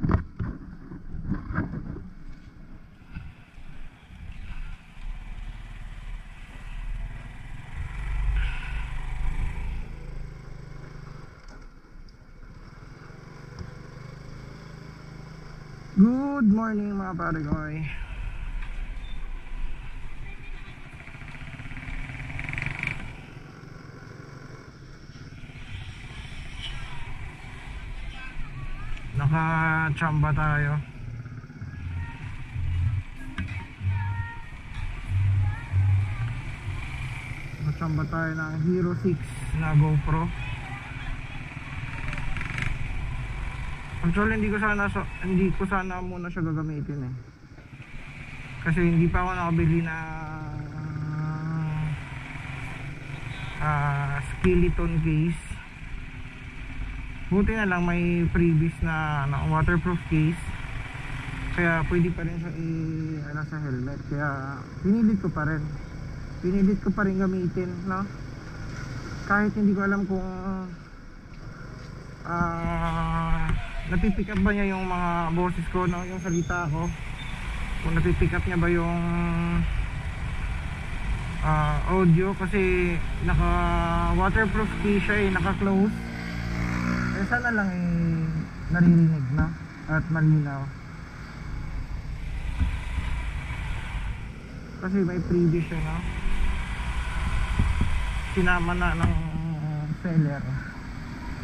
Good morning mga pare-koy. Naka-chamba tayo. Naka-chamba tayo ng Hero 6 na GoPro. Actually hindi ko sana muna siya gagamitin eh. Kasi hindi pa ako nakabili na skeleton case. Buti na lang may previous na waterproof case. Kaya pwede pa rin siya sa helmet. Kaya pinilit ko pa rin gamitin, no? Kahit hindi ko alam kung napipick up ba niya yung mga boses ko, no? Yung salita ko, kung napipick up niya ba yung audio, kasi naka waterproof case siya naka close. Sana lang naririnig na at malinaw, kasi may previous siya, no? Sinama na ng seller.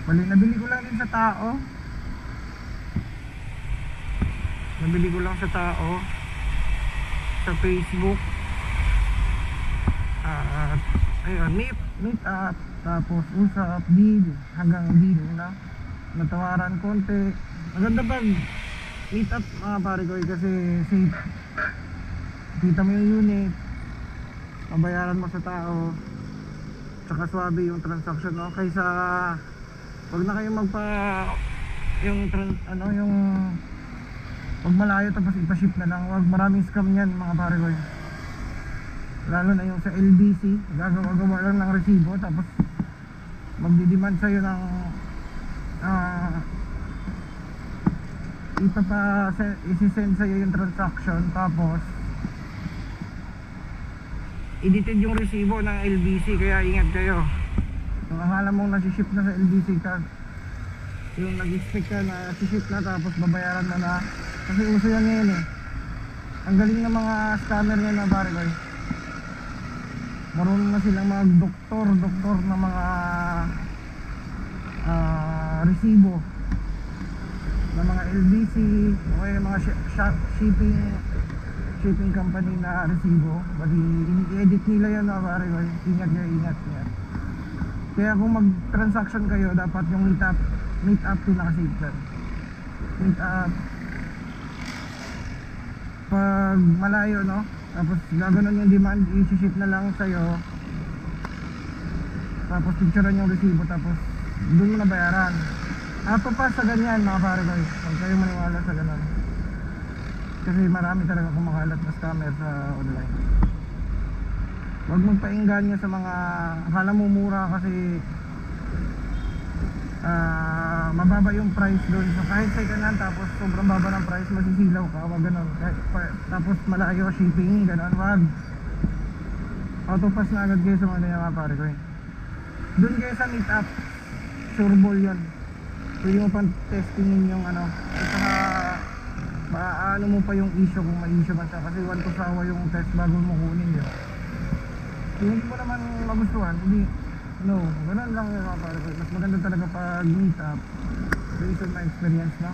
Bali, nabili ko lang din sa tao. Sa Facebook. Ayun, meet up, tapos usap, deal, hanggang deal na. Natawaran konti. Maganda pag meet up mga pare ko, kasi safe. Kita mo yung unit, mabayaran mo sa tao, tsaka swabe yung transaction, no? Kaysa wag na kayo yung wag malayo tapos ipa-ship na lang. Wag, maraming scam yan mga pare ko. Lalo na yung sa LBC, gagawa lang ng resibo tapos magdi-demand sa'yo ng isi-send sa'yo yung transaction, tapos edited yung resibo ng LBC. Kaya ingat kayo. Kung akala mong nasi-ship na sa LBC ka, yung nag-expect ka na nasi-ship na tapos babayaran mo na, kasi uso yan ngayon eh. Ang galing ng mga scammer ngayon na pare ko. Marunong na silang mga doktor na mga resibo ng mga LBC o mga shipping company na resibo. Bali i-edit nila yan na pare ko. Ingat. Kaya kung mag-transaction kayo, dapat yung meet up pinaka-safe dyan. Meet up pag malayo, no? Tapos gaganon yung demand, i-ship na lang sa'yo, tapos picturean yung resibo, tapos doon mo na bayaran. Ato pa sa ganyan mga pare ko, huwag kayo maniwala sa ganon, kasi marami talaga kumakalat na scammer sa online. Huwag magpainganyo sa mga akala mo mura, kasi mababa yung price doon. So kahit second hand tapos sobrang baba ng price, masisilaw ka, wag ganon. Tapos malayo shipping, ganon, wag. Autopass na agad kayo sa mga ganyan mga pare ko. Doon kayo sa meet up, sure ball yun. Pwede mo pang testingin yung at saka maaano mo pa yung issue kung may issue man siya, kasi 1 to sawa yung test bago mo kunin yun. Kung hindi mo naman magustuhan, hindi, no, ganun lang yung mga pare ko. Mas maganda talaga pag meet up based on my experience na,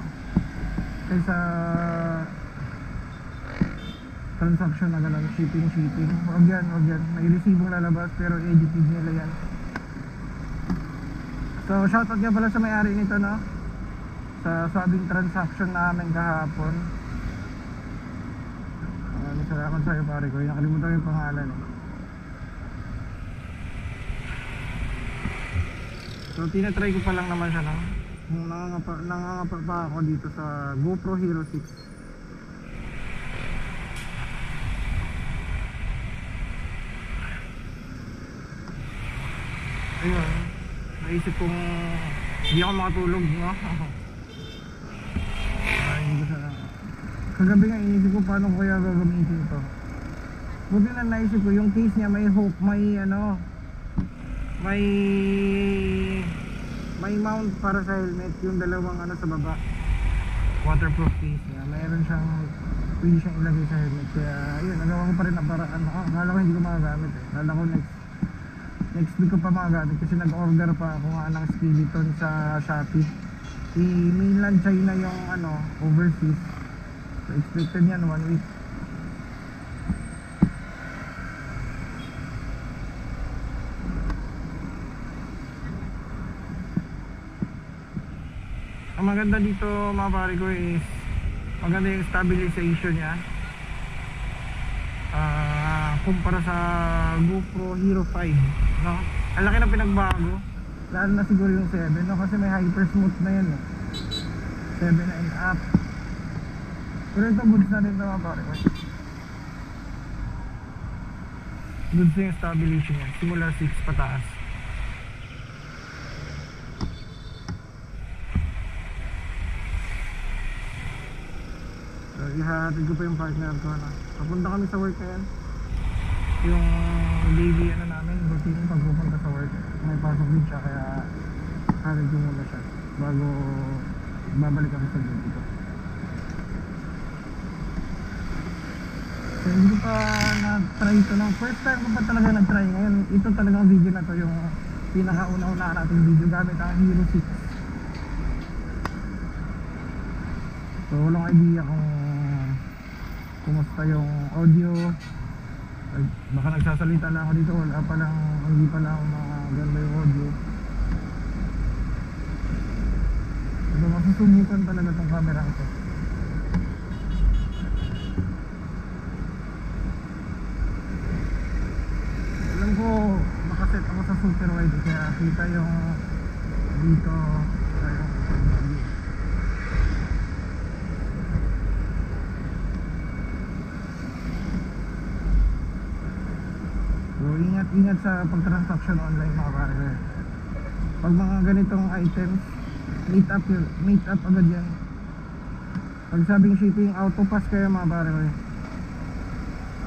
kaysa transaction na gano'n, shipping. Huwag yan, may resibong lalabas pero edited nila yan. So shoutout nga pala sa may-ari nito, no, sa sabing transaction namin kahapon. Salamat sa'yo pare ko, nakalimutan yung pangalan eh. So tinatry ko pa lang naman siya, no? Nangangapa pa ako dito sa GoPro Hero 6. Ayun, naisip kong hindi ako makatulog, no? Kagabi nga inisip ko paano ko kaya gagamitin ito. Buti na naisip ko yung case niya may hook, may ano, may mount para sa helmet, yung dalawang ano sa baba, waterproof case niya. Mayroon siyang pwede siyang ilagay sa helmet. Kaya yun, nagawa ko pa rin na para ano, akala ko hindi ko magagamit eh. Akala ko next week ko pa magagamit kasi nag-order pa ako nga ng skeleton sa Shopee. Mainland China yung ano, overseas. So expected yan 1 week. Ang maganda dito mga pare ko is maganda yung stabilization niya kumpara sa GoPro Hero 5, no? Ang laki na pinagbago, lalo na siguro yung 7, no? Kasi may hyper smooth na yan eh. 7 and up. Pero ito goods na rin ito mga pare ko. Goods na yung stabilization niya simula 6 pataas. Ihatid ko pa yung partner ko na papunta kami sa work ngayon. Yung daily ano namin, routine pag pupunta sa work, may pasok din siya, kaya hatid ko muna siya bago babalik kami sa duty ko. So hindi ko pa na-try ito no? First time ko pa talaga nag-try. Ngayon ito talagang video na to, yung pinakauna-una nating video gamit ang Hero 6. So walang idea kung kumusta yung audio. Baka nagsasalita lang ako dito, wala pa lang, hindi pa lang maganda yung audio. So masusubukan talaga tong camera ito. Alam ko nakaset ako sa super wide kaya kita yung dito yung audio. So ingat sa pag-transaction online mga pare. Pag mga ganitong items, meet up agad yan. Pag sabing shipping, autopass kayo mga pare.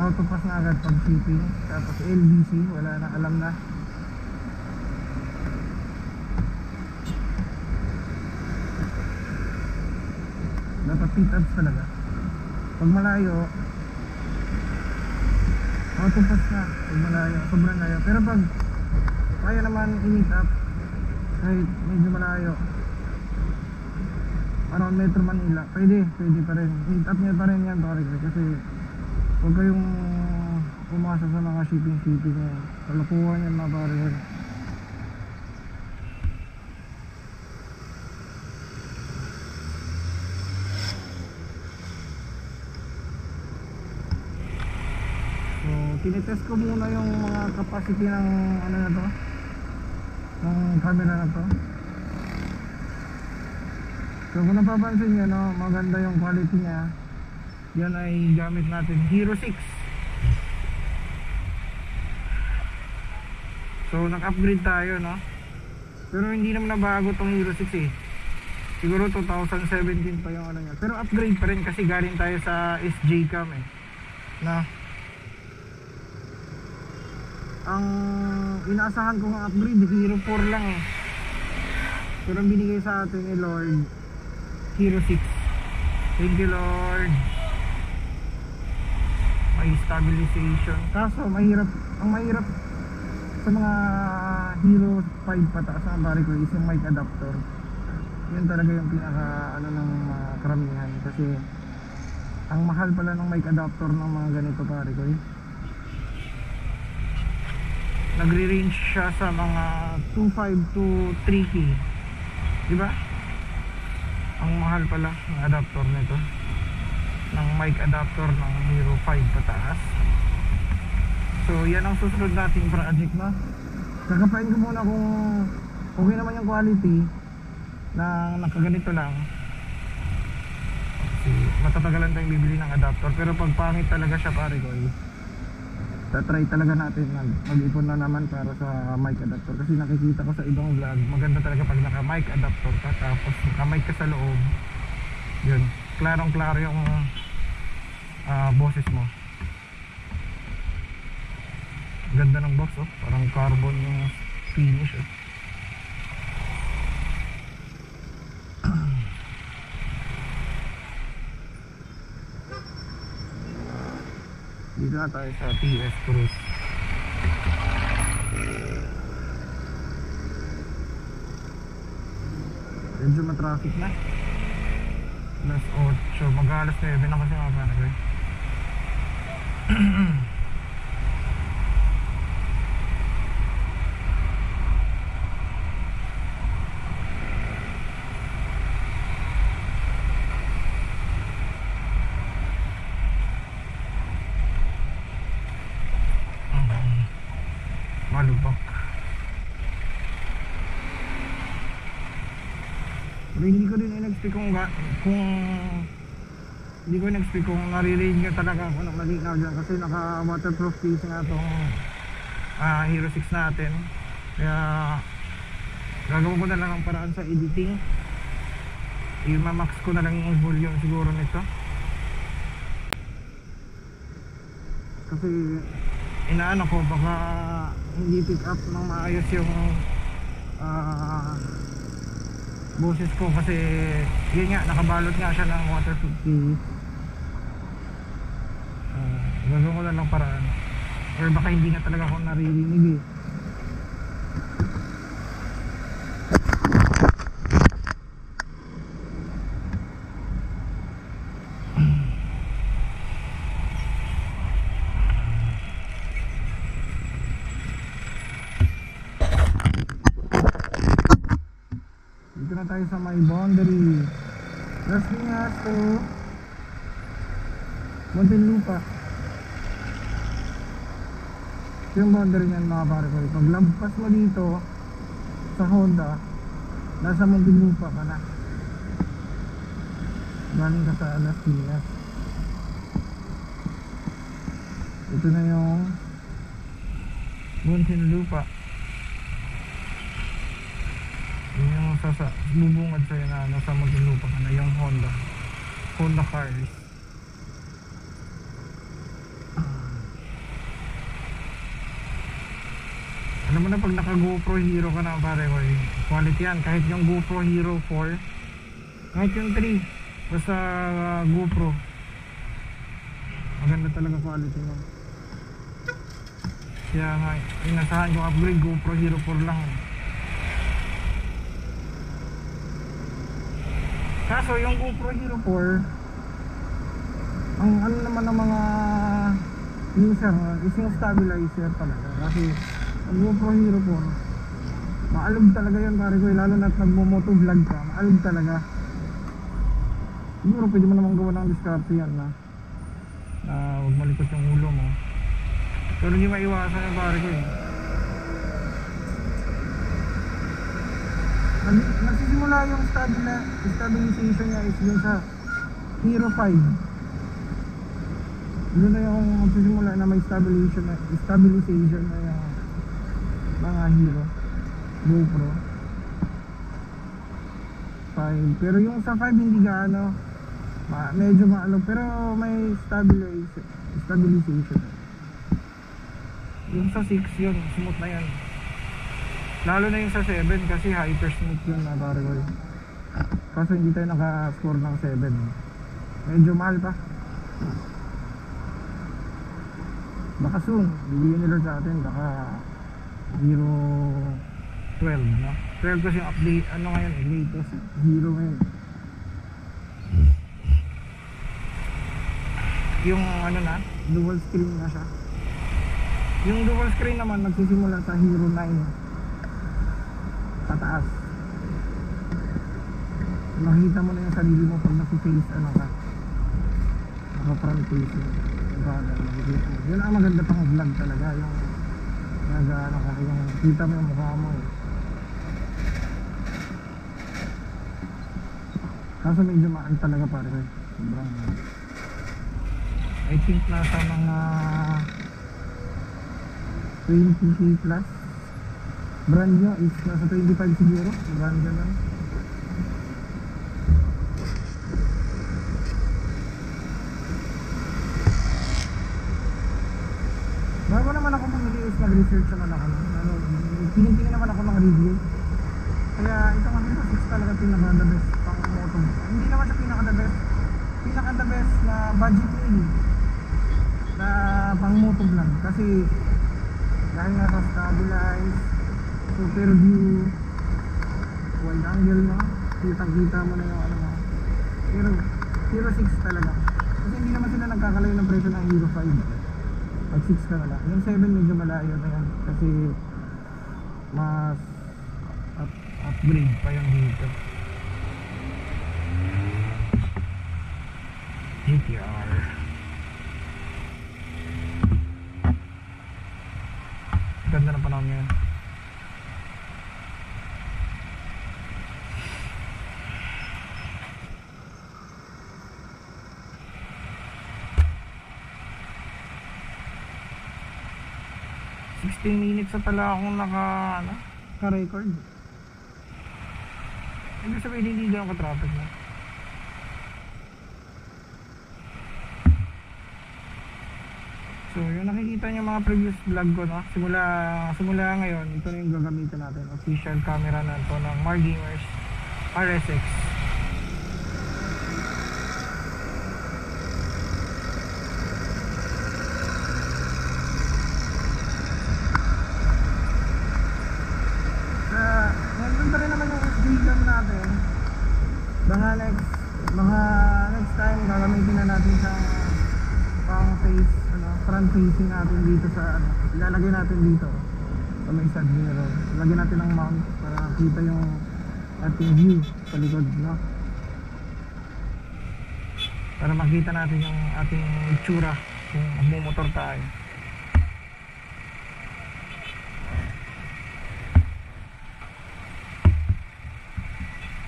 Autopass na agad pag shipping. Tapos LBC, wala na, alam na. Dapat meet ups talaga. Pag malayo, autopass na. Pag malayo, sobrang layo. Pero pag kaya naman i-meet up kahit medyo malayo, around Metro Manila, pwede pa rin. Meet up niya pa rin yan pare, kasi huwag kayong umasa sa mga shipping kalakuhan yan mga pare. So tinitest ko muna yung mga capacity ng ano na to, ng camera na to. So kung napapansin nyo, no, maganda yung quality niya. Yan ay gamit natin Hero 6. So nag-upgrade tayo, no? Pero hindi naman nabago tong Hero 6 eh. Siguro 2017 pa yung ano niya. Pero upgrade pa rin kasi galing tayo sa SJ Cam eh, na ang inaasahan kong upgrade Hero 4 lang eh. Pero ang binigay sa atin ni Lord, Hero 6. Thank you Lord. May stabilization. Kaso ang mahirap sa mga Hero 5 pataas na pare ko is yung mic adapter. Yun talaga yung pinaka ano ng karamihan, kasi ang mahal pala ng mic adapter ng mga ganito pare ko eh. Nagre-range siya sa mga 2.5 to 3K, diba? Ang mahal pala ng adapter nito, ng mic adapter ng Hero 5 pataas. So yan ang susunod nating project na. Kakapain ko muna kung okay naman yung quality na nakaganito lang, kasi matatagalan tayong bibili ng adapter. Pero pag pangit talaga siya pare ko eh, tatry talaga natin mag-ipon na naman para sa mic adapter. Kasi nakikita ko sa ibang vlog, maganda talaga pag naka mic adapter ka, tapos naka mic ka sa loob. Yun, klarong klaro yung boses mo. Ganda ng box, oh. Parang carbon yung finish, oh. Dito na tayo sa TS Cruise. Medyo matraffic na. Alas 8, mag-alas 9 na kasi mga pare. Malubak. Pero hindi ko din in-expect kung hindi ko in-expect kung naririnig nyo talaga kung anong malinaw dyan, kasi naka waterproof case nga itong Hero 6 natin. Kaya gagawin ko na lang ang paraan sa editing, i-max ko na lang yung volume siguro nito, kasi inaano ko baka hindi pick up ng maayos yung boses ko, kasi yun nga, nakabalot nga siya ng waterproof case. Gagawin ko na lang paraan, or baka hindi nga talaga ako naririnig eh. Dito na tayo sa may boundary. Last Piñas to Muntinlupa. Yung boundary niyan mga pare ko, pag lampas mo dito sa Honda, nasa Muntinlupa ka na, galing ka sa Las Piñas. Ito na yung Muntinlupa. Yun yung bubungad sa'yo na nasa Muntinlupa ka na, yung Honda cars. Alam mo na, pag naka GoPro Hero ka na pare ko, quality yan. Kahit yung GoPro Hero 4, kahit yung 3, basta GoPro, maganda talaga quality mo. Kaya nga, inasahan yung upgrade, GoPro Hero 4 lang. Kaso yung GoPro Hero 4, ang ano naman ng mga user is yung stabilizer talaga. Kasi ang GoPro Hero 4, maalog talaga yun pare ko, lalo na't nagmo-motovlog ka, maalog talaga. Siguro pwede mo naman gawa ng diskarte yan na huwag malikot yung ulo mo, pero hindi maiwasan yung pare ko eh. Nagsisimula yung stabilization niya is dun sa Hero 5. Doon na yung nagsisimula na may stabilization na yung mga Hero GoPro 5. Pero yung sa 5 hindi gaano, medyo maalog, pero may stabilization. Yung sa 6 yun, smooth na yan. Lalo na yung sa 7 kasi hyper smooth yun na pare ko. Kaso hindi tayo naka-score ng 7. Medyo mahal pa. Baka soon, bibigyan nila sa atin, baka Hero 12, no? 12 kasi yung update, ano ngayon, latest Hero ngayon. Yung ano na, dual screen na siya. Yung dual screen naman nagsisimula sa Hero 9 pataas. Makikita mo na yung sarili mo pag naki-face ano ka, naka-front facing. Yun ang maganda pang vlog talaga, yung nag-ano ka, yung kita mo yung mukha mo eh. Kaso medyo mahal talaga pare ko, sobrang I think nasa mga 20k plus. Brand nyo is nasa 25 siguro, brand nyo lang. nag-research naman ako. Tingin naman ako ng review. Kaya ito nga dito, 6 talaga pinaka the best pang moto. Hindi naman siya pinaka the best. Pinaka the best na budget meal na pang moto vlog. Kasi dahil nga sa stabilize, super view, wide angle, no? Kitang-kita mo na yung ano mo. Pero Hero 6 talaga. Kasi hindi naman sila nagkakalayo ng presyo ng Hero 5. Pag 6 ka na lang. Yung 7 medyo malayo na yan. Kasi mas upgrade pa yung dito. GTR. Ganda ng panahon ngayon. Minutes na pala akong naka-record. Ibig sabihin hindi ganun ka-traffic na. So yung nakikita nyo mga previous vlog ko, no? Simula ngayon, ito na yung gagamitin natin. Official camera na ito ng Margamers RSX. Next time gagamitin na natin sa pang face, front facing natin dito sa ilalagay natin dito sa may side mirror. Lagyan natin ng mount para kita yung ating view sa likod, no? Para makita natin yung ating itsura kung magmumotor tayo.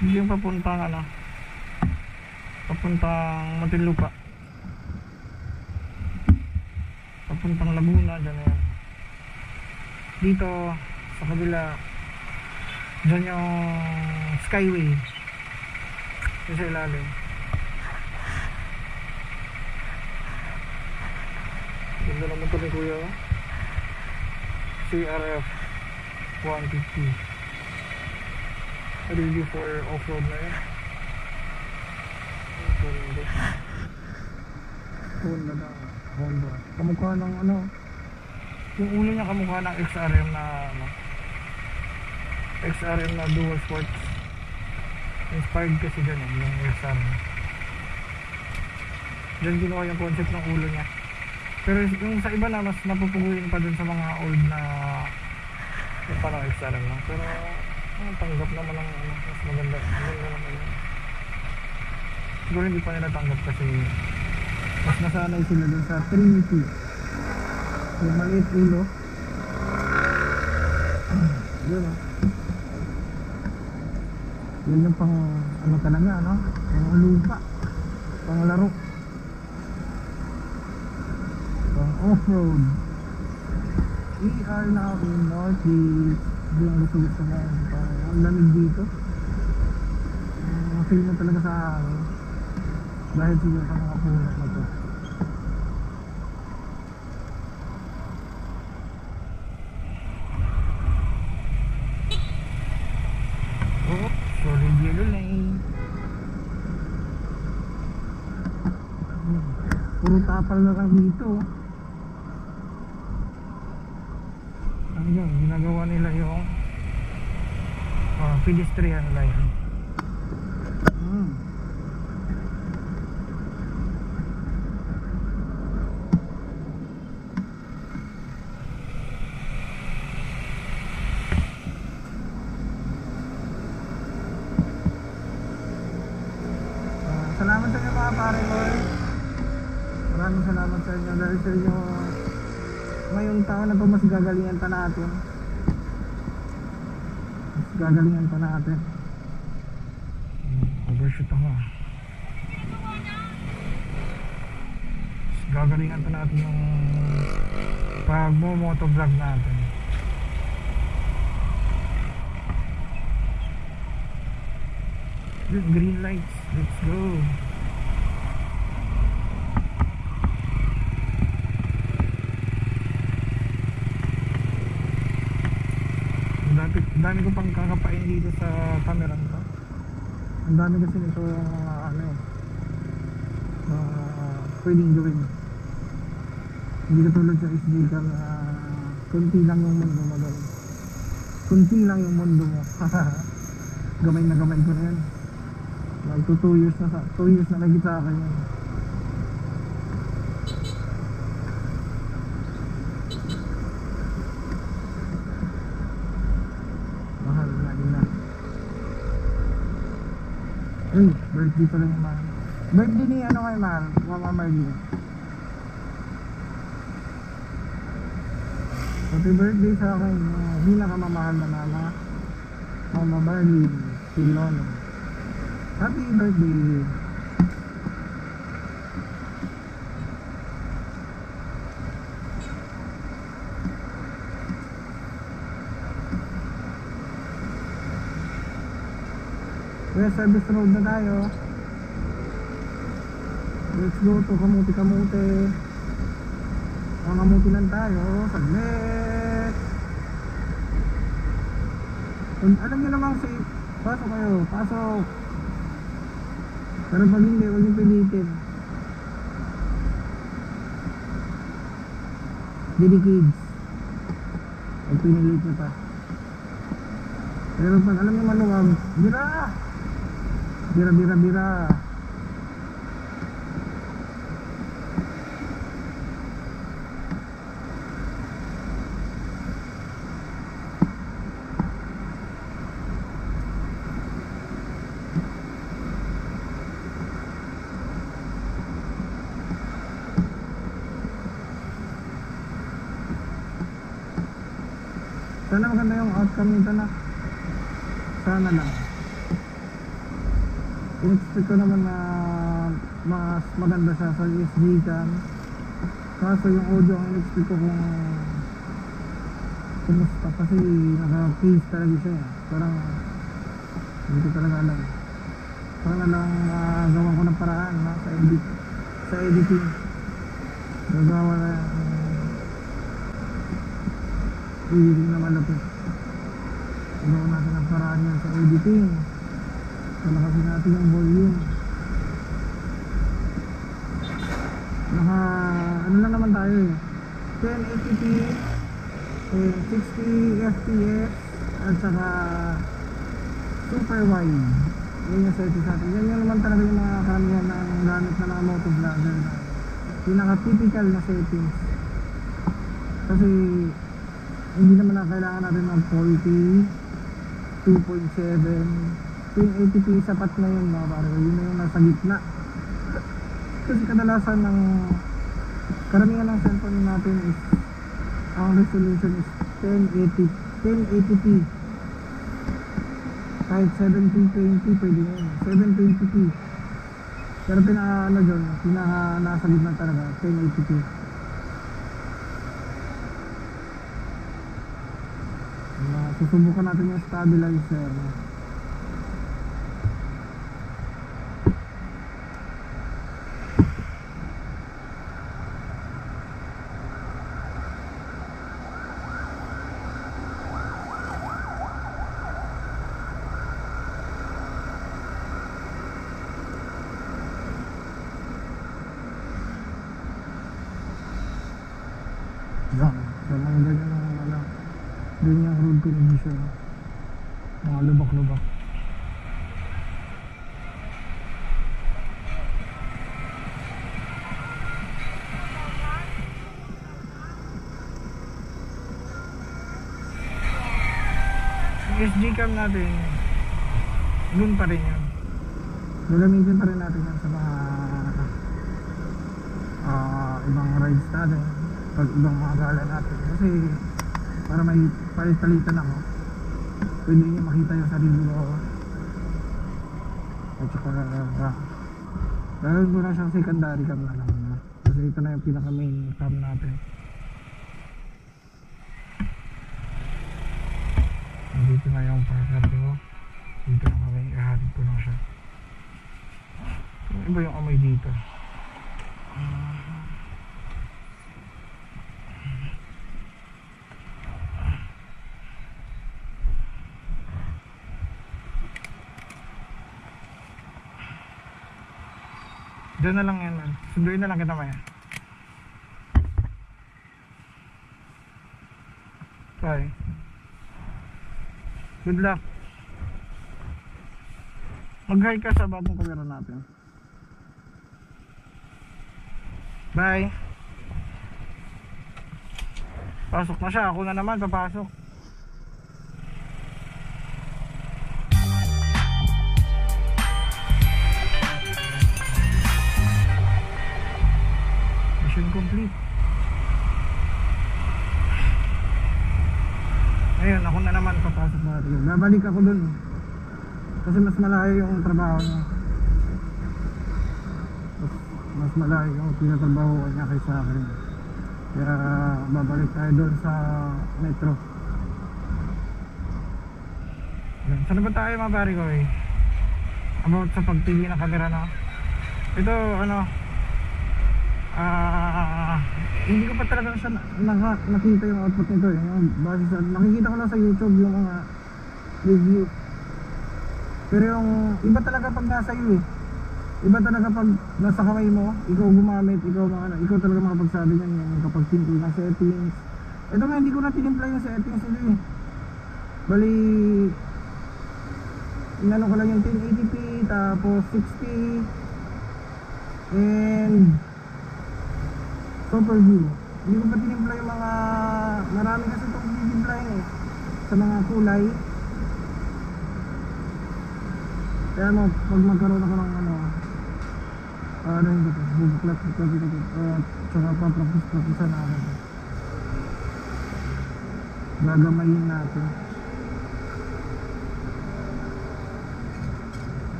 Hindi yung papuntang papuntang Muntinlupa, papuntang Laguna, dyan na yan. Dito sa kabila dyan yung Skyway dyan sa ilalim. Ganda ng motor ni Kuya, CRF 150 ready for off-road na yan. Honda. Kamukha ng yung ulo niya kamukha ng XRM na dual sports. Inspired kasi dyan yung XRM. Dyan ginawa yung concept ng ulo niya. Pero yung sa iba na mas napupuguin pa dun sa mga old na parang XRM na. Pero tanggap naman ng mas maganda naman yun. Siguro hindi pa nila tanggap kasi mas nasanay sila dun sa Trinity, yung maliit ulo. Yun yun yung pang talaga, pang lupa, pang laro, pang off-road. We are now in Northeast. Hindi ang gusto mo, ang lamig dito. Feel mo talaga sa hangin dahil siguro sa mga puno na to. Solid yellow lane. Puro tapal na lang dito. Yun, ginagawa nila yung pedestrian line. Salamat sa inyo mga pare ko. Maraming salamat sa inyo dahil sa inyo ngayong taon na to mas gagalingan pa natin. Overshoot ako. Mas gagalingan pa natin yung pag-motovlog natin. Green lights, let's go. dami ko pang kakapain dito sa camera nito. Ang dami kasi nito mga ano eh, pwedeng gawin. Hindi katulad sa SD cam na kunti lang yung mundo mo doon. Kunti lang yung mundo mo. Gamay na gamay ko na yan. Magto 2 years na 2 years na nagit sa akin yan. Mahal na ina. Uy, birthday pala yung mahal. Birthday ni ano kay mahal? Mama Marlene. Happy birthday sa akin. Pinakamamahal na mama. Mama Marlene. Pilono. Happy birthday. West Service Road na tayo. Let's go to Kamuti. Kamuti lang tayo. Saglit. Alam nyo namang safe. Pasok kayo. Pasok. Pero pag hindi, huwag nyo pilitin. Didi kids. Pag pinilit nyo pa. Pero pag alam nyo maluwag, bira! Bira. Sana maganda yung outcome nito na. Sana lang. In-expect ko naman na mas maganda siya sa SD cam. Kaso yung audio ang in-expect ko kung kumusta kasi naka-case talaga siya. Parang hindi ko talaga alam. Parang na lang gawan ko ng paraan na, sa editing. Gagawa na editing na malapit. Gagawa natin ang paraan yan sa editing. Palakasin natin yung volume. Ano lang naman tayo eh, 1080p, 60 fps at saka super wide. Yan yung settings natin. Yan yung naman talaga yung mga karamihan na ang gamit na mga motovlogger na pinaka typical na settings. Kasi hindi naman na kailangan natin mag 40, 2.7, 1080p sapat na yun, no? Parang yun na yung nasa gitna. Kasi kadalasan ng karamihan ng cellphone natin is ang resolution is 1080p. Kahit 1720 pwede na yun, 720p. Pero pinaka ano dyan, pinaka nasa gitna talaga 1080p. Susubukan natin yung stabilizer. Yan, so mga ganyan ang ano, ganyan ang road condition, mga lubak-lubak. Yung SD cam natin, dun pa rin yun. Gagamitin pa rin natin yan sa mga ibang rides natin, pag ibang mga gala natin, kasi para may palit-palitan ako, pwede niyo makita yung sarili ko. At saka gagawin ko na siyang secondary cam na lang, kasi ito na yung pinaka main cam natin. Dito na yung parker ko, dito na kami, ihahatid ko lang siya. Iba yung amoy dito. Diyan na lang yan man. Sunduin na lang kita maya. Bye. Good luck. Mag-hi ka sa bagong kamera natin. Bye. Pasok na siya. Ako na naman papasok. Mission complete. Ayun, ako na naman papasok natin. Babalik ako dun kasi mas malayo yung trabaho niya. Mas malayo yung tinatrabaho niya kaysa akin. Kaya babalik tayo doon sa metro. Yan. Saan ba tayo mga pare ko eh? About sa pagpili ng camera na. Ito ano, hindi ko pa talaga siya nakita yung output nito eh. Yung base sa, nakikita ko lang sa YouTube yung mga review. Pero yung iba talaga pag nasa iyo eh. Iba talaga pag nasa kamay mo, ikaw gumamit, ikaw talaga makapagsabi niyan yung kapag simple na settings. Ito nga hindi ko na tinimpla yung settings nila eh. Bali inano ko lang yung 1080p tapos 60 and super view. Hindi ko pa tinimpla yung mga marami kasi itong tinimpla eh sa mga kulay. Kaya no, pag magkaroon ako ng ano yung dito, bubuklat ito tsaka pa-practice na ako. Gagamayin natin.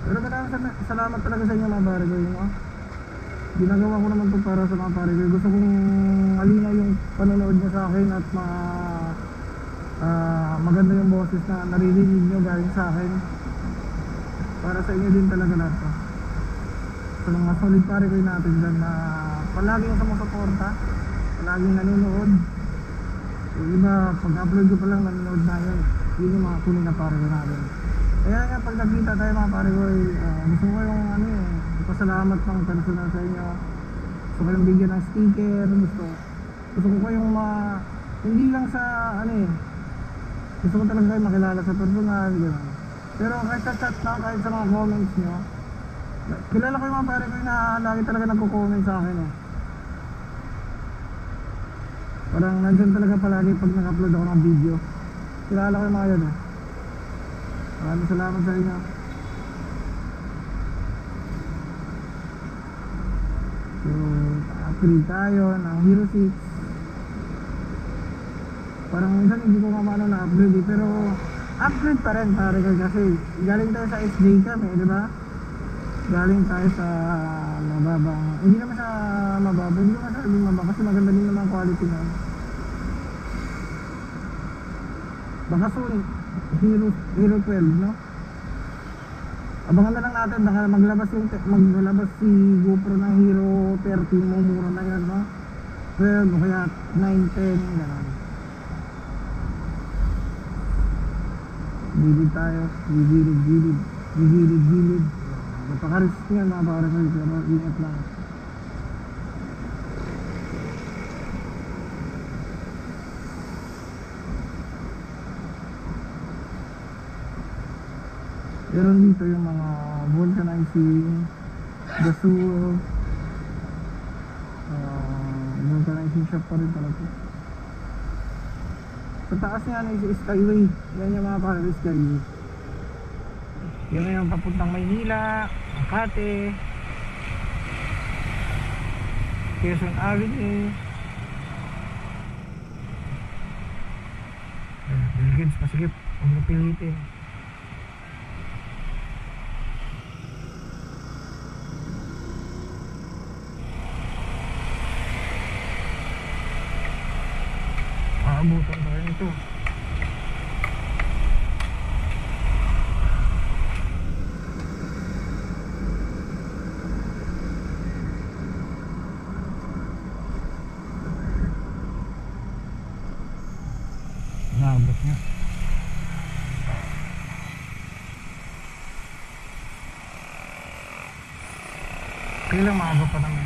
Pero maraming salamat talaga sa inyo mga pare ko. Ginagawa ko naman ito para sa mga pare ko. Gusto kong malinaw yung panonood niya sa akin at maganda yung boses na naririnig nyo galing sa akin. Para sa inyo din talaga lahat to. Sa mga solid pare ko natin dyan na palaging sumusuporta, palaging nanonood. Yung iba pag-upload ko pa lang nanonood na yun. Yun yung mga kunin na pare ko natin. Kaya nga pag nagkita tayo mga pare ko gusto ko yung pasalamat ng personal sa inyo. Gusto ko yung bigyan ng sticker. Gusto ko yung hindi lang sa gusto ko talaga kayo makilala sa personal gano'n. Pero kahit sa chat na, kahit sa mga comments nyo, kilala ko yung mga pare ko na lagi talaga nagko-comment sa akin eh. Parang nandyan talaga palagi pag nag-upload ako ng video. Kilala ko yung mga yun eh. Maraming salamat sa inyo. So, upgrade tayo ng Hero 6. Parang minsan hindi ko kamano na upgrade eh, pero upgrade pa rin pare ko kasi galing tayo sa SJ cam eh, di ba? Galing tayo sa mababang, hindi naman sa mababa, hindi naman sa mababa kasi maganda din naman quality na. Baka soon, Hero 12, no? Abangan na lang natin, baka maglabas si GoPro ng Hero 13 mo, mura na yan, no? 12 o kaya 9, 10, gano'n. Gilid tayo, gilid. Napaka-risk nga mga pare ko, pero ingat lang. Meron dito yung mga vulcanizing, gasol, vulcanizing shop pa rin talaga. Sa taas nga is Skyway. Yan yung mga pare, Skyway. Yan yung papuntang Maynila, Makati, Quezon Avenue. Bilgins, masigip. Huwag mo pilitin. Maabutan tayo nito. Naabot nga. Kailang maaga pa naman.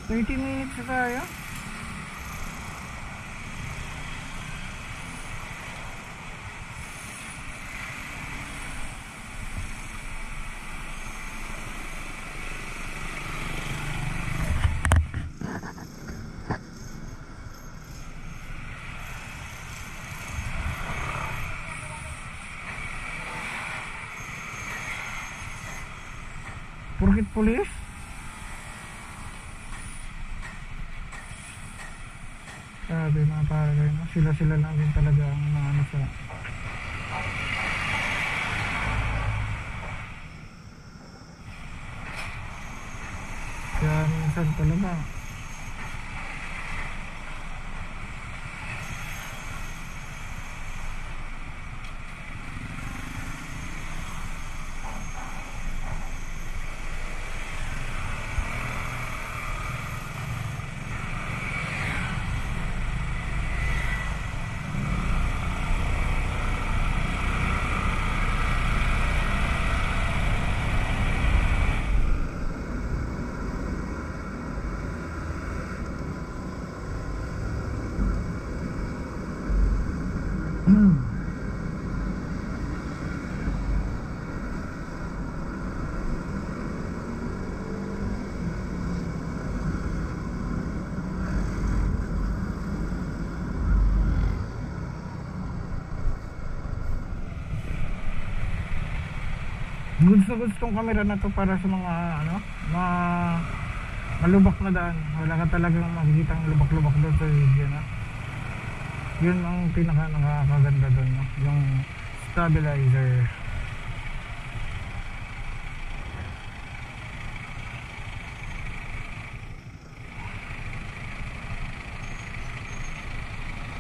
$30 na tayo. Porkit pulis? Sabi mga pare, no? Sila lang din talaga ang mga ano sa kaya minsan talaga goods tong camera na to para sa mga ano, malubak na daan. Wala ka talagang makikitang lubak-lubak doon sa video na. Yun ang pinaka nakakaganda doon, no? Yung stabilizer.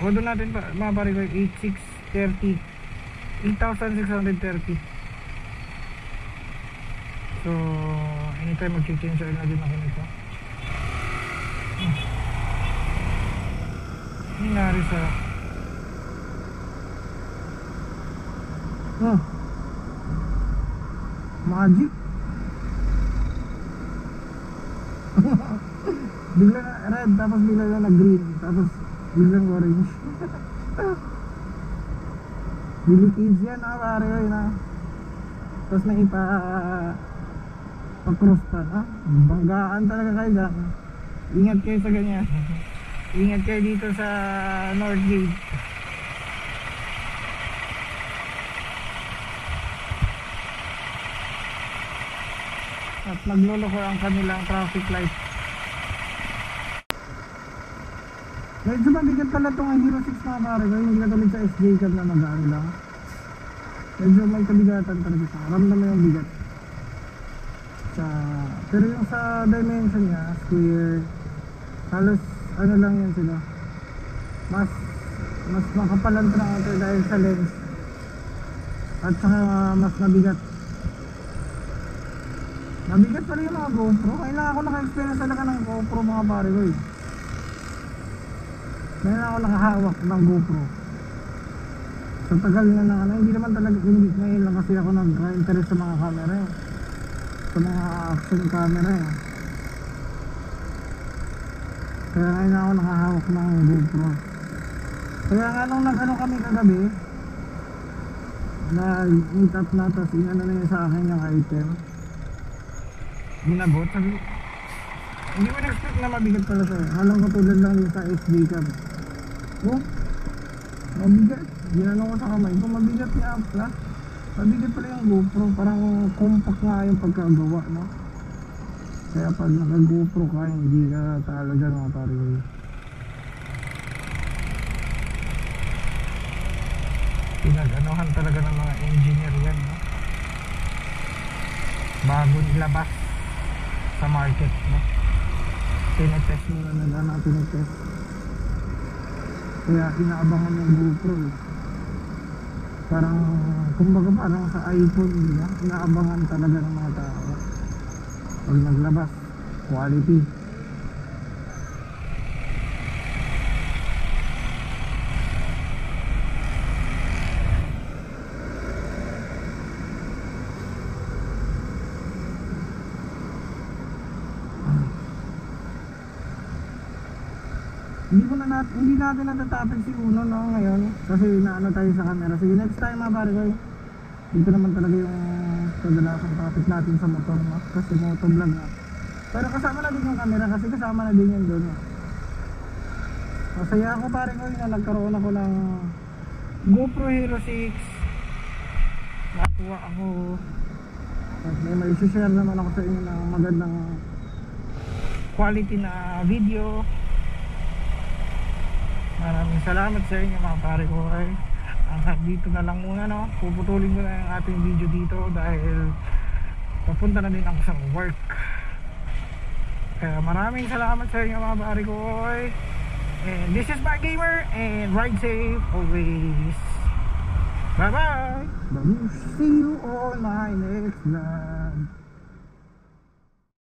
O doon natin pa, mga pare ko, 8630 8,630. So anytime mag-change oil na din ako nito. Nangyari sa magic. Bigla na red, tapos bigla na green, tapos biglang orange. Billy Kids yan pare yun tapos may pa-cross pa banggaan talaga kayo dyan. Ingat kayo sa ganyan. Ingat kayo dito sa Northgate. At nagloloko ang kanilang traffic light. Medyo mabigat pala itong Hero 6 mga pare ko. Hindi katulad sa SJ Cab na magaan lang. Medyo may kabigatan talaga sa ramdam mo yung bigat pero yung sa dimension niya square halos ano lang yan sila mas makapalan ito dahil sa lens at saka mas mabigat pala yung mga GoPro. Kailangan ako naka-experience talaga ng GoPro mga pare ko kailangan ako nakahawak ng GoPro sa tagal na hindi naman talaga ngayon lang kasi ako nag-interest sa mga camera sa mga action camera kaya ngayon ako nakahawak ng GoPro. Kaya nga nung nag-ano kami kagabi na meet up na tapos inano na yun sa akin yung item ginabot sabi hindi ko na-expect na mabigat pala siya halang katulad lang yung sa SD cam mabigat ginanong ko sa kamay ko mabigat niya pala mabigat pala yung GoPro parang compact nga yung pagkagawa no? Kaya pag naka GoPro ka hindi ka talo dyan mga pare ko pinag-anuhan talaga ng mga engineer yan no? Bago nilabas sa market no? Tinetest muna nila tinetest kaya inaabangan yung GoPro parang kumbaga parang sa iPhone nila inaabangan talaga ng mga tao pag naglabas quality Hindi natin natatopic si Uno no ngayon kasi naano tayo sa camera. Sige, next time mga pare ko. Dito naman talaga yung kadalasang topic natin sa motor no? Kasi motovlog na. Pero kasama na din yung camera kasi kasama na din yun doon. Masaya ako pare ko na nagkaroon ako ng GoPro Hero 6. Natuwa ako. At may share naman ako sa inyo ng magandang quality na video. Maraming salamat sa inyo mga pare ko. Hanggang dito na lang muna no. Puputulin ko na yung ating video dito dahil papunta na din ako sa work. Kaya maraming salamat sa inyo mga pare ko. And this is my gamer and ride safe always. Bye bye. See you on my next vlog.